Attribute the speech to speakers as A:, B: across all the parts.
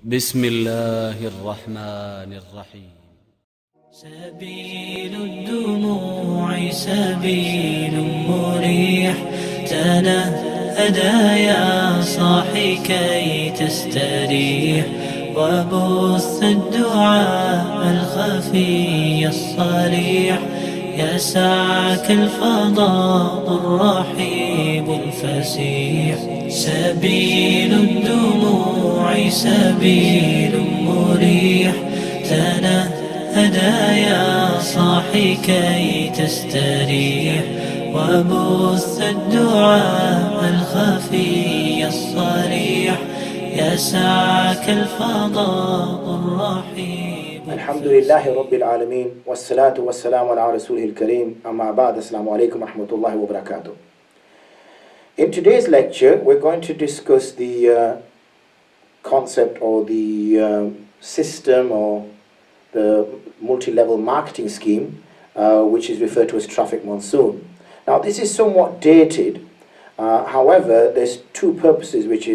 A: بسم الله الرحمن الرحيم.
B: سبيل الدموع سبيل مريح، تنهدى يا صاحي كي تستريح، وبث الدعاء الخفي الصريح، يسعك الفضاء الرحيب الفسيح. سبيل الدموع سبيل مريح، تنهدى يا صاحي كي تستريح، وبث الدعاء الخفي الصريح، يسعك الفضاء الرحيب.
C: الحمد لله رب العالمين والصلاة والسلام على رسوله الكريم أما بعد. Assalamu alaikum warahmatullahi wabarakatuh. In today's lecture we're going to discuss the concept or the system or the multi-level marketing scheme which is referred to as TrafficMonsoon. Now this is somewhat dated, however there's two purposes which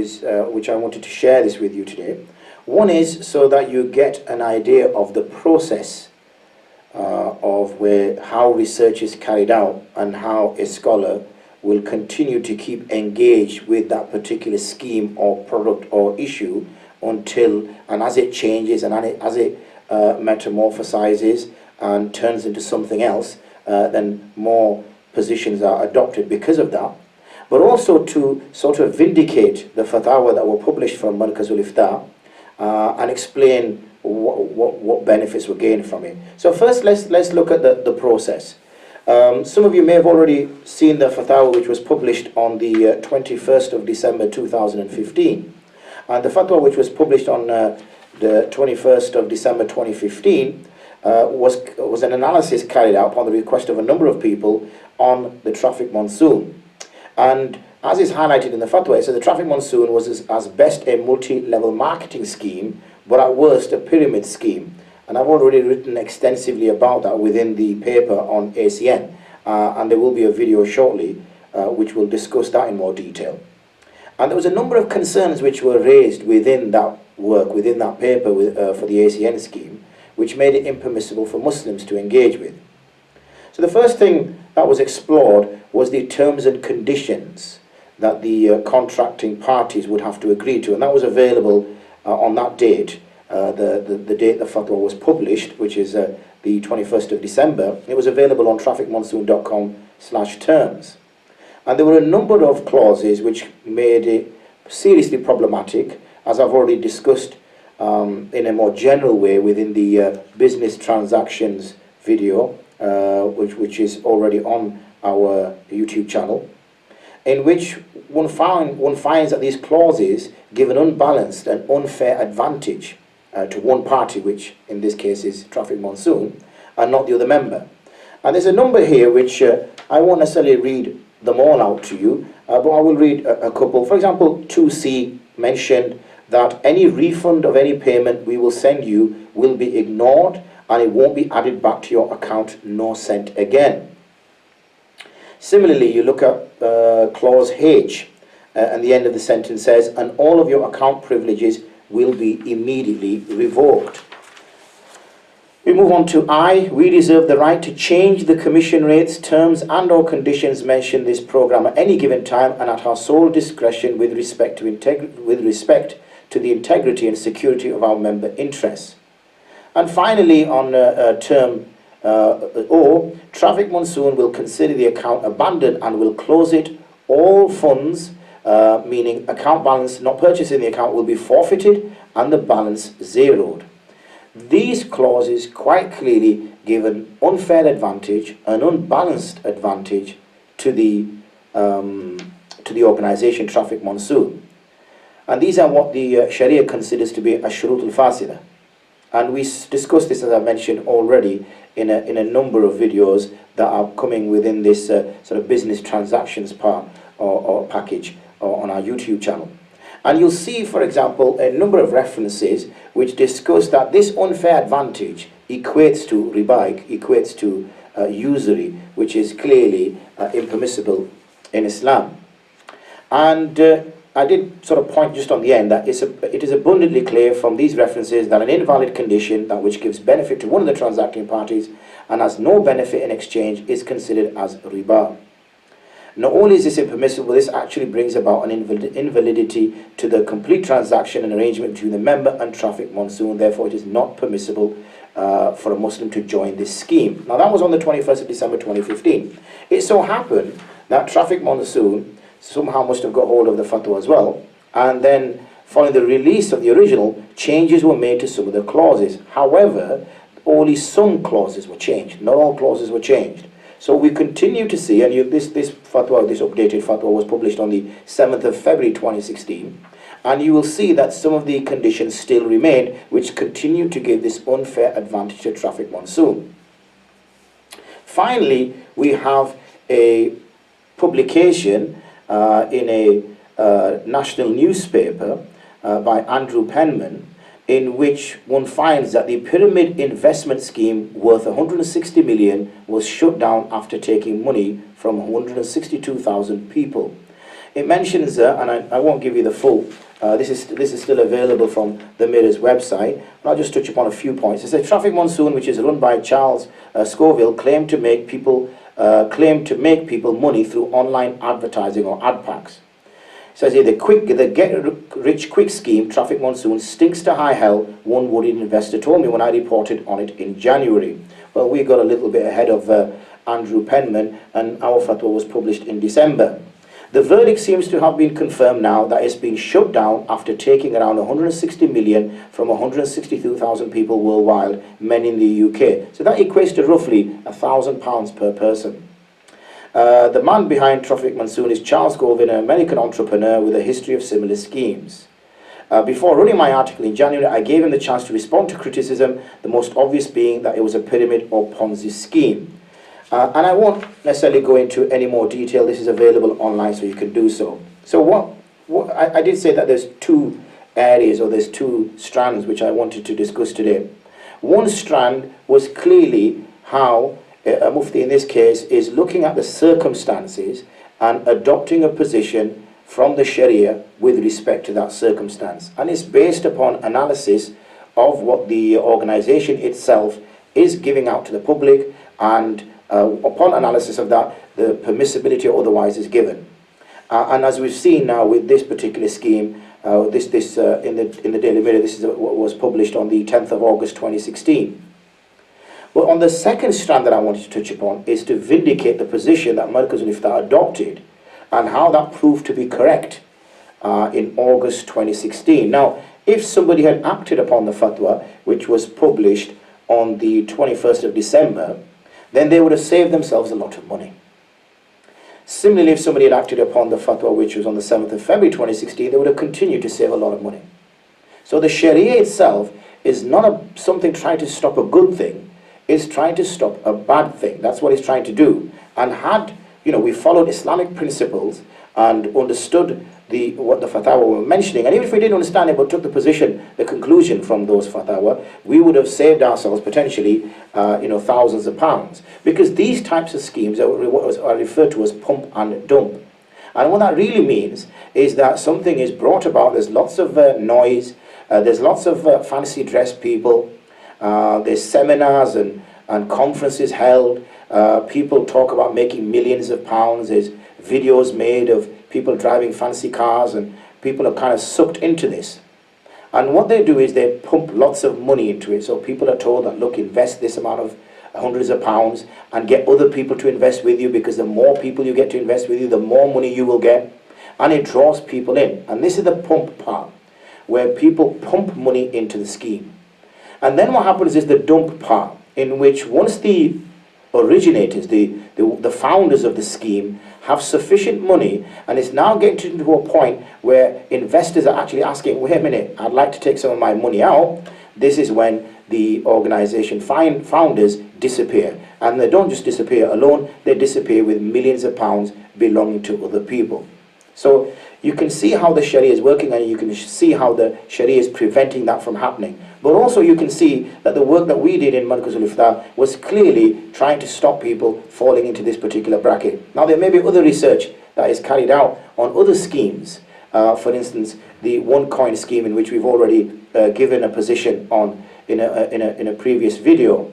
C: I wanted to share this with you today. One is so that you get an idea of the process of how research is carried out and how a scholar will continue to keep engaged with that particular scheme or product or issue until and as it changes and as it metamorphosizes and turns into something else, then more positions are adopted because of that. But also to sort of vindicate the fatawa that were published from al-Ifta and explain what benefits were gained from it. So first let's look at the process. Some of you may have already seen the fatwa which was published on the 21st of December 2015. And the fatwa which was published on the 21st of December 2015 was an analysis carried out upon the request of a number of people on the TrafficMonsoon. And as is highlighted in the fatwa, it says the TrafficMonsoon was as best a multi-level marketing scheme, but at worst a pyramid scheme. And I've already written extensively about that within the paper on ACN, and there will be a video shortly which will discuss that in more detail. And there was a number of concerns which were raised within that work, within that paper for the ACN scheme, which made it impermissible for Muslims to engage with. So the first thing that was explored was the terms and conditions that the contracting parties would have to agree to, and that was available on that date, the date the fatwa was published, which is the 21st of December. It was available on TrafficMonsoon.com/terms. And there were a number of clauses which made it seriously problematic, as I've already discussed in a more general way within the business transactions video, which is already on our YouTube channel, in which one finds that these clauses give an unbalanced and unfair advantage to one party, which in this case is TrafficMonsoon, and not the other member. And there's a number here which I won't necessarily read them all out to you, but I will read a couple. For example, 2C mentioned that any refund of any payment we will send you will be ignored and it won't be added back to your account nor sent again. Similarly, you look at clause H, and the end of the sentence says, and all of your account privileges will be immediately revoked. We move on to I. We reserve the right to change the commission rates, terms and or conditions mentioned in this program at any given time and at our sole discretion with respect to the integrity and security of our member interests. And finally, on term O, TrafficMonsoon will consider the account abandoned and will close it. All funds, meaning account balance not purchased in the account, will be forfeited and the balance zeroed. These clauses quite clearly give an unfair advantage, an unbalanced advantage to the organization TrafficMonsoon. And these are what the Sharia considers to be ash-shurut al-fasida. And we discussed this, as I mentioned already, in a number of videos that are coming within this sort of business transactions part or package on our YouTube channel. And you'll see, for example, a number of references which discuss that this unfair advantage equates to riba, equates to usury, which is clearly impermissible in Islam. And I did sort of point just on the end that it is abundantly clear from these references that an invalid condition that which gives benefit to one of the transacting parties and has no benefit in exchange is considered as riba. Not only is this impermissible, this actually brings about an invalidity to the complete transaction and arrangement between the member and TrafficMonsoon. Therefore, it is not permissible for a Muslim to join this scheme. Now, that was on the 21st of December 2015. It so happened that TrafficMonsoon somehow must have got hold of the fatwa as well, and then following the release of the original, changes were made to some of the clauses. However, only some clauses were changed. Not all clauses were changed. So we continue to see, and this fatwa, this updated fatwa was published on the 7th of February 2016, and you will see that some of the conditions still remain, which continue to give this unfair advantage to TrafficMonsoon. Finally, we have a publication in a national newspaper by Andrew Penman, in which one finds that the pyramid investment scheme worth 160 million was shut down after taking money from 162,000 people. It mentions, and I won't give you the full, this is still available from the Mirror's website, and I'll just touch upon a few points. It says TrafficMonsoon, which is run by Charles Scoville, claimed to make people money through online advertising or ad packs. It says here, the get-rich-quick scheme, TrafficMonsoon, stinks to high hell, one worried investor told me when I reported on it in January. Well, we got a little bit ahead of Andrew Penman, and our fatwa was published in December. The verdict seems to have been confirmed now that it's been shut down after taking around 160 million from 162,000 people worldwide, many in the UK. So that equates to roughly £1,000 per person. The man behind TrafficMonsoon is Charles Govin, an American entrepreneur with a history of similar schemes. Before running my article in January, I gave him the chance to respond to criticism, the most obvious being that it was a pyramid or Ponzi scheme. And I won't necessarily go into any more detail. This is available online, so you can do so. So I did say that there's two areas, or there's two strands which I wanted to discuss today. One strand was clearly how a Mufti in this case is looking at the circumstances and adopting a position from the Sharia with respect to that circumstance. And it's based upon analysis of what the organization itself is giving out to the public, and upon analysis of that, the permissibility or otherwise is given. And as we've seen now with this particular scheme, in the Daily Mirror, this is what was published on the 10th of August 2016. Well, on the second strand that I wanted to touch upon is to vindicate the position that Markaz al-Ifta adopted and how that proved to be correct in August 2016. Now, if somebody had acted upon the fatwa, which was published on the 21st of December, then they would have saved themselves a lot of money. Similarly, if somebody had acted upon the fatwa, which was on the 7th of February 2016, they would have continued to save a lot of money. So the Sharia itself is not something trying to stop a good thing, it's trying to stop a bad thing. That's what it's trying to do. And had we followed Islamic principles and understood what the fatwa were mentioning, and even if we didn't understand it but took the conclusion from those fatwa, we would have saved ourselves potentially thousands of pounds. Because these types of schemes are referred to as pump and dump. And what that really means is that something is brought about, there's lots of noise, there's lots of fancy dressed people, there's seminars and conferences held, people talk about making millions of pounds, there's videos made of people driving fancy cars, and people are kind of sucked into this. And what they do is they pump lots of money into it. So people are told that, look, invest this amount of hundreds of pounds and get other people to invest with you, because the more people you get to invest with you, the more money you will get. And it draws people in. And this is the pump part, where people pump money into the scheme. And then what happens is the dump part, in which once the originators, the founders of the scheme, have sufficient money, and it's now getting to a point where investors are actually asking, wait a minute, I'd like to take some of my money out. This is when the organization founders disappear. And they don't just disappear alone, they disappear with millions of pounds belonging to other people. So you can see how the Sharia is working, and you can see how the Sharia is preventing that from happening. But also you can see that the work that we did in Markaz al-Ifta was clearly trying to stop people falling into this particular bracket. Now, there may be other research that is carried out on other schemes For instance, the one coin scheme, in which we've already given a position on in a previous video.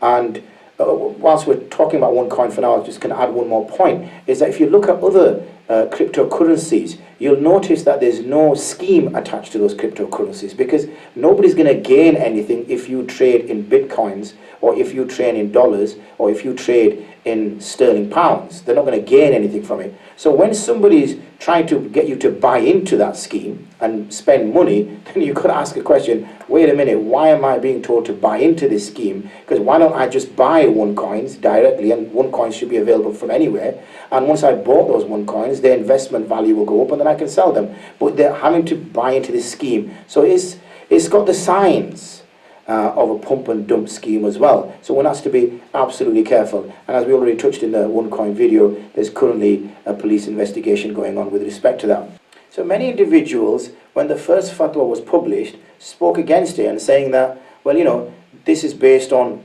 C: And whilst we're talking about one coin for now, I'm just going to add one more point, is that if you look at other cryptocurrencies, you'll notice that there's no scheme attached to those cryptocurrencies, because nobody's going to gain anything if you trade in bitcoins, or if you trade in dollars, or if you trade in sterling pounds. They're not going to gain anything from it. So when somebody's trying to get you to buy into that scheme and spend money, then you could ask a question, wait a minute, why am I being told to buy into this scheme? Because why don't I just buy one coins directly, and one coin should be available from anywhere, and once I bought those one coins, their investment value will go up and then I can sell them. But they're having to buy into this scheme. So it's got the signs of a pump and dump scheme as well. So one has to be absolutely careful. And as we already touched in the one coin video, there's currently a police investigation going on with respect to that. So many individuals, when the first fatwa was published, spoke against it and saying that, well, you know, this is based on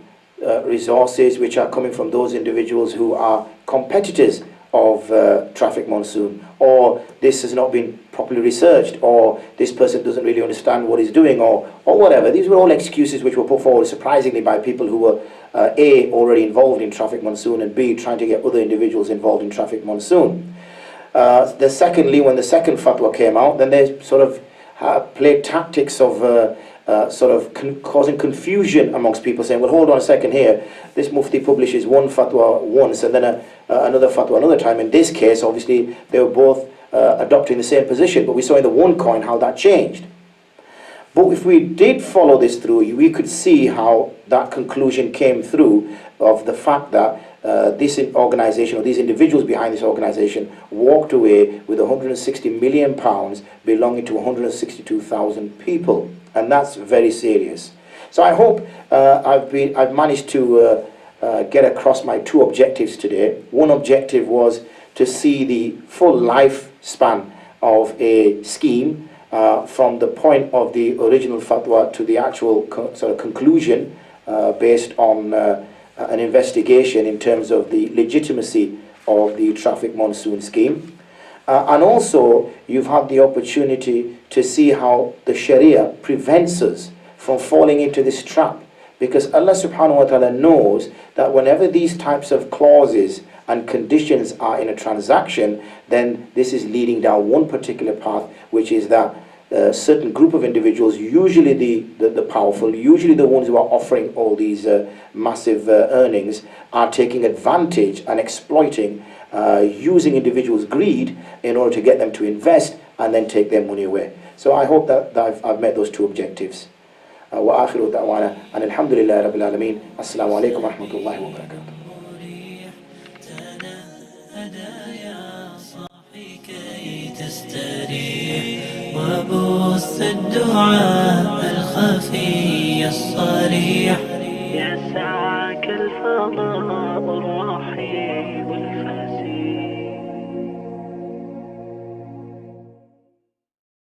C: resources which are coming from those individuals who are competitors of TrafficMonsoon, or this has not been properly researched, or this person doesn't really understand what he's doing, or whatever. These were all excuses which were put forward surprisingly by people who were A, already involved in TrafficMonsoon, and B, trying to get other individuals involved in TrafficMonsoon. Then secondly, when the second fatwa came out, then they sort of played tactics of causing confusion amongst people, saying, well, hold on a second here, this Mufti publishes one fatwa once and then another fatwa another time. In this case, obviously, they were both adopting the same position, but we saw in the one coin how that changed. But if we did follow this through, we could see how that conclusion came through, of the fact that this organization, or these individuals behind this organization, walked away with £160 million belonging to 162,000 people. And that's very serious. So I hope I've managed to get across my two objectives today. One objective was to see the full lifespan of a scheme, from the point of the original fatwa to the actual sort of conclusion, based on an investigation in terms of the legitimacy of the TrafficMonsoon scheme. And also, you've had the opportunity to see how the Sharia prevents us from falling into this trap. Because Allah subhanahu wa ta'ala knows that whenever these types of clauses and conditions are in a transaction, then this is leading down one particular path, which is that a certain group of individuals, usually the powerful, usually the ones who are offering all these massive earnings, are taking advantage and exploiting, using individuals' greed in order to get them to invest and then take their money away. So I hope that I've met those two objectives. وآخر دعوانا أن الحمد لله رب العالمين. السلام عليكم ورحمة الله وبركاته.
B: وبث الدعاء الخفي الصريح يسعك الفضاء الرحيم والفزع.